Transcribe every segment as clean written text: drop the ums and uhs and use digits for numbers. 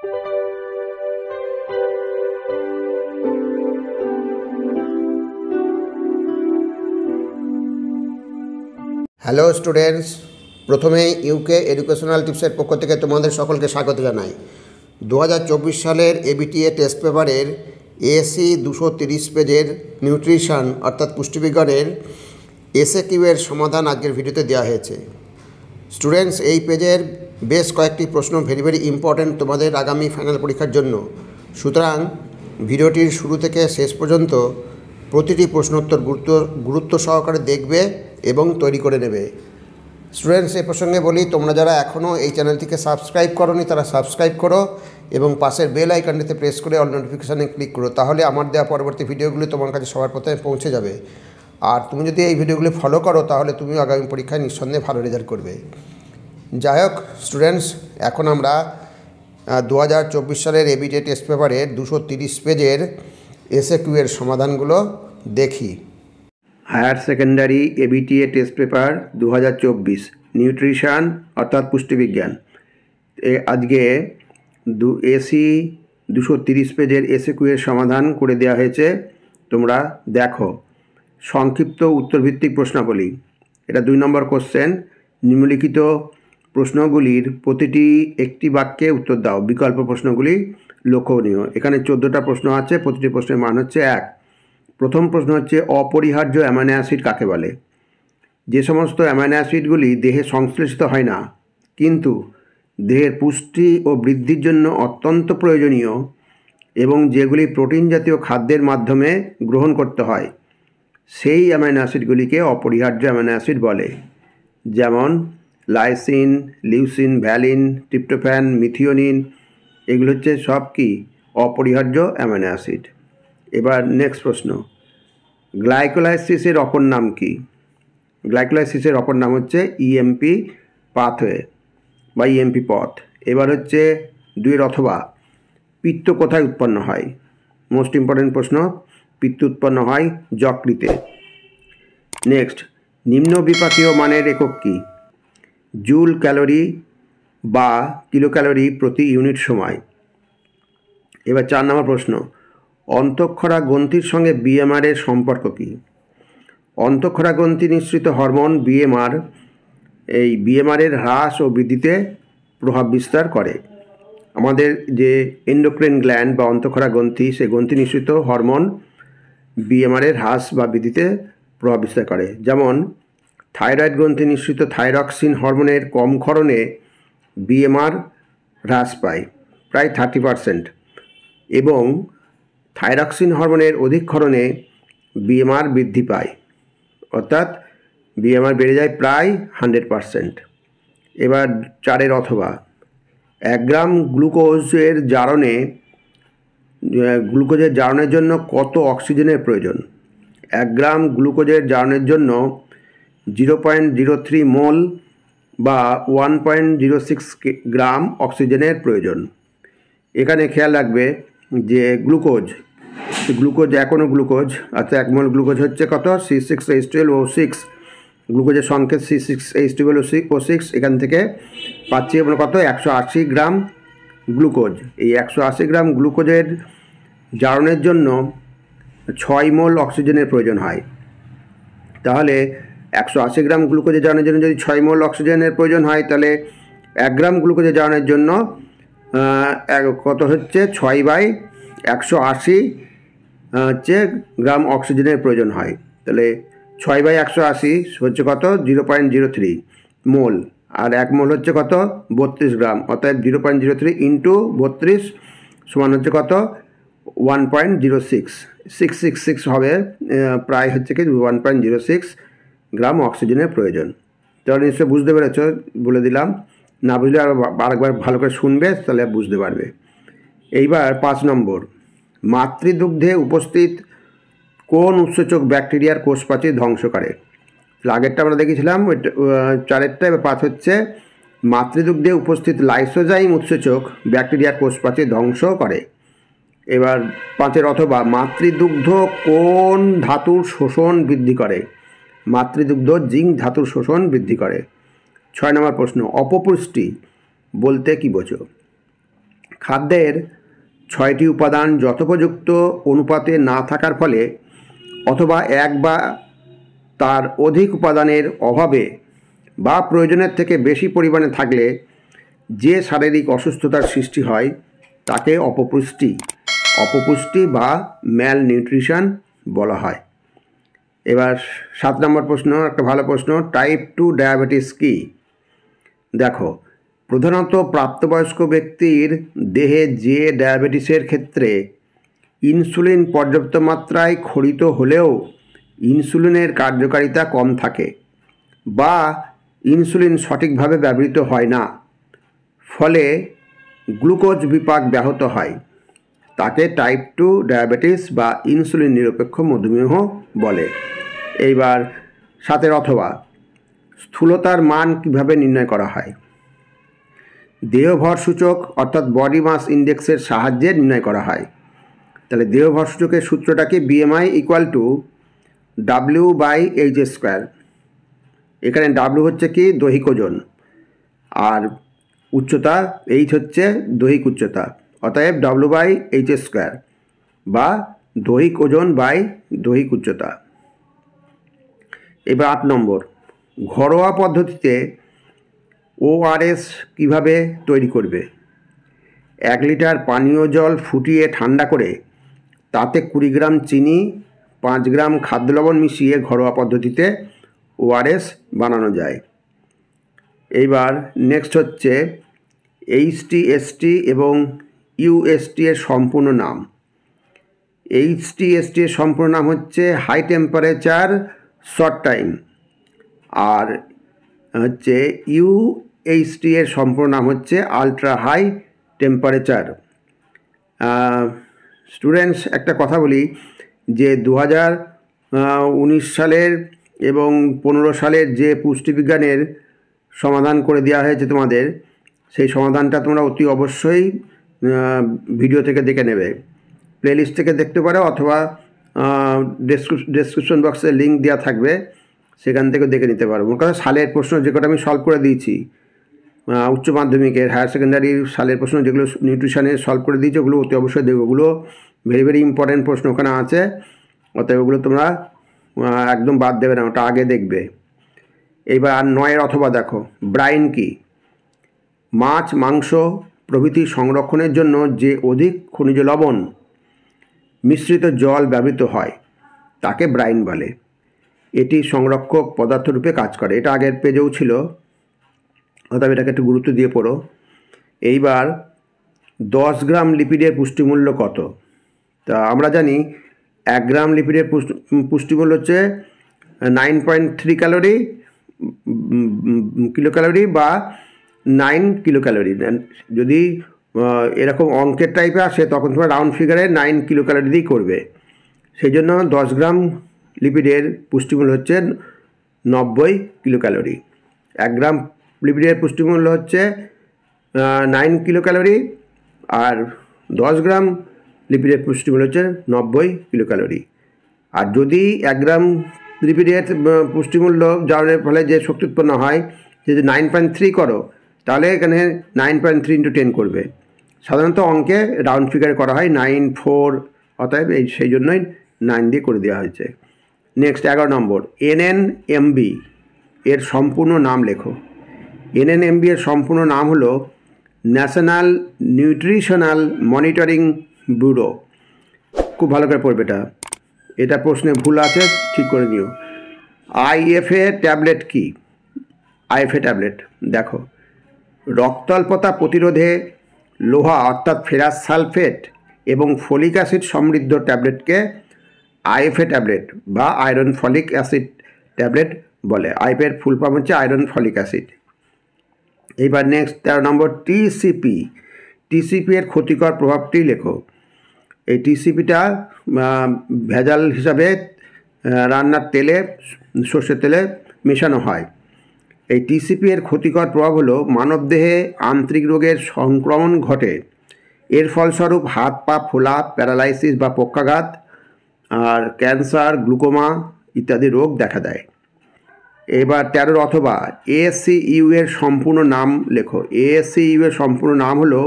Hello students, প্রথমে UK educational টিপসের পক্ষ থেকে তোমাদের সকলকে স্বাগত জানাই। 2024 সালের এবিটিএ টেস্ট পেপারের এএসসি 230 পেজের নিউট্রিশন অর্থাৎ পুষ্টিবিজ্ঞানের এসএকিউ এর সমাধান আজকের ভিডিওতে দেওয়া হয়েছে। স্টুডেন্টস, এই পেজের বেশ কয়েকটি প্রশ্ন ভেরি ইম্পর্ট্যান্ট তোমাদের আগামী ফাইনাল পরীক্ষার জন্য। সুতরাং ভিডিওটির শুরু থেকে শেষ পর্যন্ত প্রতিটি প্রশ্নোত্তর গুরুত্ব সহকারে দেখবে এবং তৈরি করে নেবে। স্টুডেন্টস, এ প্রসঙ্গে বলি, তোমরা যারা এখনও এই চ্যানেলটিকে সাবস্ক্রাইব করোনি তারা সাবস্ক্রাইব করো এবং পাশের বেল আইকনটিতে প্রেস করে অল নোটিফিকেশানে ক্লিক করো, তাহলে আমার দেওয়া পরবর্তী ভিডিওগুলি তোমার কাছে সবার প্রথমে পৌঁছে যাবে। আর তুমি যদি এই ভিডিওগুলি ফলো করো তাহলে তুমি আগামী পরীক্ষায় নিঃসন্দেহে ভালো রেজাল্ট করবে। যাই হোক স্টুডেন্টস, এখন আমরা 2024 সালের এবিটিএ টেস্ট পেপারের 230 পেজের এসএকিউ এর সমাধানগুলো দেখি। Higher secondary ABTA test paper 2024 nutrition অর্থাৎ পুষ্টিবিজ্ঞান। আজকে এসি 230 পেজের এসএকিউ এর সমাধান করে দেওয়া হয়েছে। তোমরা দেখো, সংক্ষিপ্ত উত্তরভিত্তিক প্রশ্নাবলী। এটা 2 নম্বর কোশ্চেন। নিম্নলিখিত প্রশ্নগুলির প্রতিটি একটি বাক্যে উত্তর দাও। বিকল্প প্রশ্নগুলি লক্ষণীয়। এখানে 14টা প্রশ্ন আছে, প্রতিটি প্রশ্নের মান হচ্ছে 1। প্রথম প্রশ্ন হচ্ছে, অপরিহার্য অ্যামাইনো অ্যাসিড কাকে বলে? যে সমস্ত অ্যামাইনো অ্যাসিডগুলি দেহে সংশ্লেষিত হয় না কিন্তু দেহের পুষ্টি ও বৃদ্ধির জন্য অত্যন্ত প্রয়োজনীয় এবং যেগুলি প্রোটিন জাতীয় খাদ্যের মাধ্যমে গ্রহণ করতে হয়, সেই অ্যামাইনো অ্যাসিডগুলিকে অপরিহার্য অ্যামাইনো অ্যাসিড বলে। যেমন lysine, leucine, valine, tryptophan, methionine, এগুলো হচ্ছে সব কি অপরিহার্য অ্যামাইনো অ্যাসিড। এবার নেক্সট প্রশ্ন, গ্লাইকোলাইসিসের অপর নাম কি? গ্লাইকোলাইসিসের অপর নাম হচ্ছে ইএমপি পাথওয়ে বা ইএমপি পথ। এবার হচ্ছে 2 অথবা, পিত্ত কোথায় উৎপন্ন হয়? মোস্ট ইম্পর্টেন্ট প্রশ্ন, পিত্ত উৎপন্ন হয় যকৃতে। নেক্সট, নিম্ন বিপাকীয় মানের একক কি? জুল ক্যালোরি বা কিলো ক্যালোরি প্রতি ইউনিট সময়। এবার 4 নম্বর প্রশ্ন, অন্তঃক্ষরা গ্রন্থির সঙ্গে বিএমআর এর সম্পর্ক কী? অন্তঃক্ষরা গ্রন্থি নিঃসৃত হরমোন বিএমআর এই বিএমআর এর হ্রাস ও বৃদ্ধিতে প্রভাব বিস্তার করে। আমাদের যে এন্ডোক্রাইন গ্ল্যান্ড বা অন্তঃক্ষরা গ্রন্থি, সেই গ্রন্থি নিঃসৃত হরমোন বিএমআর এর হ্রাস বা বৃদ্ধিতে প্রভাব বিস্তার করে। যেমন থাইরয়েড গ্রন্থি নিঃসৃত থাইরক্সিন হরমোনের কম ক্ষরণে বিএমআর হ্রাস পায় প্রায় 30% এবং থাইরক্সিন হরমোনের অধিক ক্ষরণে বিএমআর বৃদ্ধি পায়, অর্থাৎ বিএমআর বেড়ে যায় প্রায় 100%। এবার 4 অথবা, 1 গ্রাম গ্লুকোজের জারণের জন্য কত অক্সিজেনের প্রয়োজন? 1 গ্রাম গ্লুকোজের জারণের জন্য 0.03 মোল বা 1.06 গ্রাম অক্সিজেনের প্রয়োজন। এখানে খেয়াল রাখবে যে গ্লুকোজ এখনও গ্লুকোজ, আচ্ছা 1 মোল গ্লুকোজ হচ্ছে কত? C6H12O6। গ্লুকোজের সংকেত C6H12O6। এখান থেকে পাচ্ছি আমরা কত? 180 গ্রাম গ্লুকোজ। এই 180 গ্রাম গ্লুকোজের জারণের জন্য 6 মোল অক্সিজেনের প্রয়োজন হয়। তাহলে 180 গ্রাম গ্লুকোজের জারণের জন্য যদি 6 মোল অক্সিজেনের প্রয়োজন হয়, তাহলে 1 গ্রাম গ্লুকোজের জারণের জন্য কত হচ্ছে? 6/180 হচ্ছে গ্রাম অক্সিজেনের প্রয়োজন হয়। তাহলে 6/180 হচ্ছে কত? 0.03 মোল। আর 1 মোল হচ্ছে কত? 32 গ্রাম। অর্থাৎ 0.03 ইন্টু 32 সমান হচ্ছে কত? 1.06 হবে, প্রায় হচ্ছে কি 1.06 গ্রাম অক্সিজেনের প্রয়োজন। তাহলে নিশ্চয়ই বুঝতে পেরেছ, বলে দিলাম। না বুঝলে আরেকবার ভালো করে শুনবে, তাহলে বুঝতে পারবে। এইবার 5 নম্বর, মাতৃদুগ্ধে উপস্থিত কোন উৎসেচক ব্যাকটেরিয়ার কোষপ্রাচীর ধ্বংস করে? আগেরটা আমরা দেখেছিলাম, 4টা। এবার 5 হচ্ছে, মাতৃদুগ্ধে উপস্থিত লাইসোজাইম উৎসেচক ব্যাকটেরিয়ার কোষপ্রাচীর ধ্বংস করে। এবার 5 অথবা, মাতৃদুগ্ধ কোন ধাতুর শোষণ বৃদ্ধি করে? মাতৃদুগ্ধ জিঙ্ক ধাতুর শোষণ বৃদ্ধি করে। 6 নম্বর প্রশ্ন, অপপুষ্টি বলতে কী বোঝো? খাদ্যের 6টি উপাদান যথোপযুক্ত অনুপাতে না থাকার ফলে অথবা এক বা তার অধিক উপাদানের অভাবে বা প্রয়োজনের থেকে বেশি পরিমাণে থাকলে যে শারীরিক অসুস্থতার সৃষ্টি হয় তাকে অপপুষ্টি বা ম্যালনিউট্রিশন বলা হয়। এবার 7 নম্বর প্রশ্ন, একটা ভালো প্রশ্ন। টাইপ 2 ডায়াবেটিস কি? দেখো, প্রধানত প্রাপ্তবয়স্ক ব্যক্তির দেহে যে ডায়াবেটিসের ক্ষেত্রে ইনসুলিন পর্যাপ্ত মাত্রায় ক্ষরিত হলেও ইনসুলিনের কার্যকারিতা কম থাকে বা ইনসুলিন সঠিকভাবে ব্যবহৃত হয় না, ফলে গ্লুকোজ বিপাক ব্যাহত হয়, তাকে টাইপ 2 ডায়াবেটিস বা ইনসুলিন নিরপেক্ষ মধুমেহ বলে। এইবার 7 অথবা স্থূলতার মান কিভাবে নির্ণয় করা হয়? দেহভর সূচক অর্থাৎ বডি মাস ইন্ডেক্সের সাহায্যে নির্ণয় করা হয়। তাহলে দেহভর সূচকের সূত্রটা কি? BMI = W/H²। এখানে W হচ্ছে কি? দৈহিক ওজন, আর উচ্চতা H হচ্ছে দৈহিক উচ্চতা, অতএব W/H² বা দৈহিক ওজন বাই দৈহিক উচ্চতা। এবার 8 নম্বর, ঘরোয়া পদ্ধতিতে ORS কিভাবে তৈরি করবে? 1 লিটার পানীয় জল ফুটিয়ে ঠান্ডা করে তাতে 20 গ্রাম চিনি, 5 গ্রাম খাদ্য লবণ মিশিয়ে ঘরোয়া পদ্ধতিতে ORS বানানো যায়। এইবার নেক্সট হচ্ছে HT/ST এবং UST এর সম্পূর্ণ নাম। HT/ST এর সম্পূর্ণ নাম হচ্ছে হাই টেম্পারেচার শর্ট টাইম, আর হচ্ছে UHT এর সম্পূর্ণ নাম হচ্ছে আলট্রা হাই টেম্পারেচার। স্টুডেন্টস, একটা কথা বলি যে 2019 সালের এবং 15 সালের যে পুষ্টিবিজ্ঞানের সমাধান করে দেওয়া হয়েছে তোমাদের, সেই সমাধানটা তোমরা অতি অবশ্যই ভিডিও থেকে দেখে নেবে। প্লেলিস্ট থেকে দেখতে পারো অথবা ডেসক্রিপশন বক্সে লিঙ্ক দেওয়া থাকবে, সেখান থেকে দেখে নিতে পারো। মোট কথা সালের প্রশ্ন যে কটা আমি সলভ করে দিয়েছি, উচ্চ মাধ্যমিকের, হায়ার সেকেন্ডারির সালের প্রশ্ন যেগুলো নিউট্রিশনের সলভ করে দিয়েছি, ওগুলো অতি অবশ্যই দেখবে। ওগুলো ভেরি ইম্পর্ট্যান্ট প্রশ্ন ওখানে আছে, অতএব ওগুলো তোমরা একদম বাদ দেবে না, ওটা আগে দেখবে। এইবার 9 অথবা দেখো, ব্রাইন কি? মাছ, মাংস প্রভৃতি সংরক্ষণের জন্য যে অধিক খনিজ লবণ মিশ্রিত জল ব্যবহৃত হয় তাকে ব্রাইন বলে। এটি সংরক্ষক পদার্থ রূপে কাজ করে। এটা আগের পেজেও ছিল, অতএব এটাকে একটু গুরুত্ব দিয়ে পড়ো। এইবার 10 গ্রাম লিপিডের পুষ্টিমূল্য কত? তা আমরা জানি 1 গ্রাম লিপিডের পুষ্টিমূল্য হচ্ছে 9.3 কিলোক্যালোরি বা 9 কিলোক্যালোরি। যদি এরকম অঙ্কের টাইপে আসে তখন তোমার রাউন্ড ফিগারে 9 কিলোক্যালোরি দিয়েই করবে। সেই জন্য 10 গ্রাম লিপিডের পুষ্টিমূল্য হচ্ছে 90 কিলোক্যালোরি। 1 গ্রাম লিপিডের পুষ্টিমূল্য হচ্ছে 9 কিলোক্যালোরি, আর 10 গ্রাম লিপিডের পুষ্টিমূল্য হচ্ছে 90 কিলোক্যালোরি। আর যদি 1 গ্রাম লিপিডের পুষ্টিমূল্য জানার ফলে যে শক্তি উৎপন্ন হয়, যদি 9.3 করো তাহলে এখানে 9.3 × 10 করবে। সাধারণত অঙ্কে রাউন্ড ফিগারে করা হয় 9.4, অতএব সেই জন্যই 9 দিয়ে করে দেওয়া হয়েছে। নেক্সট 11 নম্বর, NNMB এর সম্পূর্ণ নাম লেখো। NNMB এর সম্পূর্ণ নাম হলো ন্যাশনাল নিউট্রিশনাল মনিটরিং ব্যুরো। খুব ভালো করে পড়বে এটা প্রশ্নে ভুল আছে, ঠিক করে নিও। IFA ট্যাবলেট কি? IFA ট্যাবলেট দেখো, রক্তাল্পতা প্রতিরোধে লোহা অর্থাৎ ফেরাস সালফেট এবং ফলিক অ্যাসিড সমৃদ্ধ ট্যাবলেটকে IFA ট্যাবলেট বা আয়রন ফলিক অ্যাসিড ট্যাবলেট বলে। IFA এর ফুল ফর্ম হচ্ছে আয়রন ফলিক অ্যাসিড। এইবার নেক্সট 13 নম্বর, TCP এর ক্ষতিকর প্রভাবটি লেখো। এই TCPটা ভেজাল হিসাবে রান্নার তেলে, সর্ষের তেলে মেশানো হয়। এই TCP এর ক্ষতিকর প্রভাব হলো মানবদেহে আন্ত্রিক রোগের সংক্রমণ ঘটে। এর ফলস্বরূপ হাত পা ফোলা, প্যারালাইসিস বা পক্ষাঘাত, আর ক্যান্সার, গ্লুকোমা ইত্যাদি রোগ দেখা দেয়। এবার 13 অথবা ASCU এর সম্পূর্ণ নাম লেখো। ASCU এর সম্পূর্ণ নাম হলো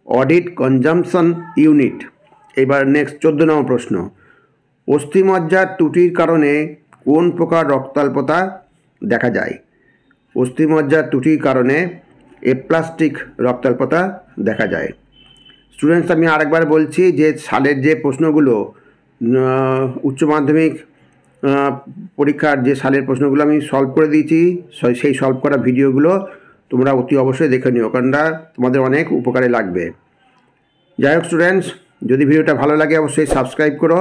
অডিট কনজামশন ইউনিট। এবার নেক্সট 14 নম্বর প্রশ্ন, অস্থিমজ্জার ত্রুটির কারণে কোন প্রকার রক্তাল্পতা দেখা যায়? অস্থিমজ্জার ত্রুটির কারণে এপ্লাস্টিক রক্তাল্পতা দেখা যায়। স্টুডেন্টস, আমি আরেকবার বলছি যে সালের যে প্রশ্নগুলো উচ্চ মাধ্যমিক পরীক্ষার যে সালের প্রশ্নগুলো আমি সলভ করে দিয়েছি, সেই সলভ করা ভিডিওগুলো তোমরা অতি অবশ্যই দেখে নিও, কারণ তোমাদের অনেক উপকারে লাগবে। যাই হোক স্টুডেন্টস, যদি ভিডিওটা ভালো লাগে অবশ্যই সাবস্ক্রাইব করো,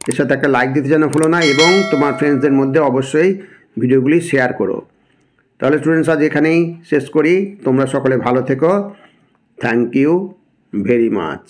এর সাথে একটা লাইক দিতে যেন ভুলো না, এবং তোমার ফ্রেন্ডসদের মধ্যে অবশ্যই ভিডিওগুলি শেয়ার করো। তাহলে স্টুডেন্টস, আজ এখানেই শেষ করি। তোমরা সকলে ভালো থেকো। Thank you very much.